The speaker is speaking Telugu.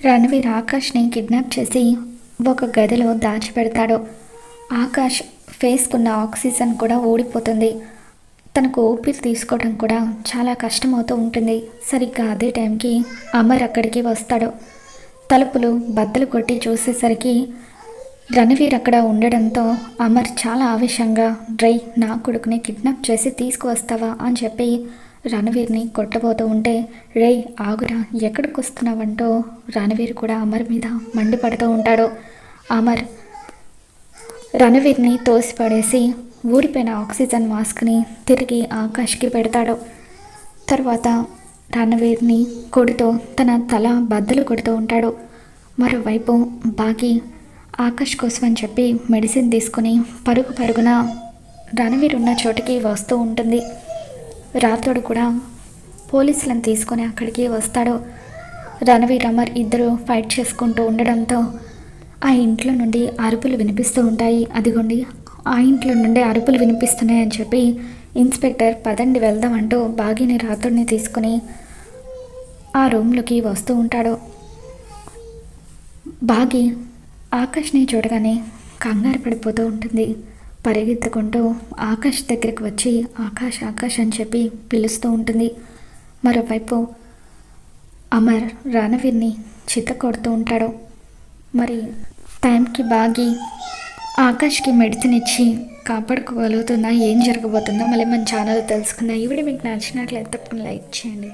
రణవీర్ ఆకాష్ని కిడ్నాప్ చేసి ఒక గదిలో దాచిపెడతాడు. ఆకాష్ ఫేస్కున్న ఆక్సిజన్ కూడా ఊడిపోతుంది. తనకు ఊపిరి తీసుకోవడం కూడా చాలా కష్టమవుతూ ఉంటుంది. సరిగ్గా అదే టైంకి అమర్ అక్కడికి వస్తాడు. తలుపులు బద్దలు కొట్టి చూసేసరికి రణవీర్ అక్కడ ఉండడంతో అమర్ చాలా ఆవేశంగా నా కొడుకుని కిడ్నాప్ చేసి తీసుకువస్తావా అని చెప్పి రణవీర్ని కొట్టబోతూ ఉంటే ఆగురా, ఎక్కడికి వస్తున్నావంటూ రణవీర్ కూడా అమర్ మీద మండిపడుతూ ఉంటాడు. అమర్ రణవీర్ని తోసిపడేసి ఊడిపోయిన ఆక్సిజన్ మాస్క్ని తిరిగి ఆకాష్కి పెడతాడు. తర్వాత రణవీర్ని కొడుతూ తన తల బద్దలు కొడుతూ ఉంటాడు. మరోవైపు బాగి ఆకాష్ కోసం అని చెప్పి మెడిసిన్ తీసుకుని పరుగున రణవీర్ ఉన్న చోటికి వస్తూ ఉంటుంది. రాతోడు కూడా పోలీసులను తీసుకొని అక్కడికి వస్తాడు. రణవీర్ అమర్ ఇద్దరు ఫైట్ చేసుకుంటూ ఉండడంతో ఆ ఇంట్లో నుండి అరుపులు వినిపిస్తూ ఉంటాయి. అదిగోండి, ఆ ఇంట్లో నుండి అరుపులు వినిపిస్తున్నాయి అని చెప్పి ఇన్స్పెక్టర్ పదండి వెళ్దాం అంటూ బాగిని రాతోడిని తీసుకుని ఆ రూమ్లోకి వస్తూ ఉంటాడు. బాగి ఆకాష్ని చూడగానే కంగారు పడిపోతూ ఉంటుంది. పరిగెత్తుకుంటూ ఆకాష్ దగ్గరికి వచ్చి ఆకాష్ ఆకాష్ అని చెప్పి పిలుస్తూ ఉంటుంది. మరోవైపు అమర్ రణవీర్ని చిత్త కొడుతూ ఉంటాడు. మరి టైంకి బాగి ఆకాష్కి మెడిసిన్ ఇచ్చి కాపాడుకోగలుగుతుందా, ఏం జరగబోతుందో మళ్ళీ మన ఛానల్ తెలుసుకుందాం. ఈ వీడియో మీకు నచ్చినట్లయితే తప్పకుండా లైక్ చేయండి.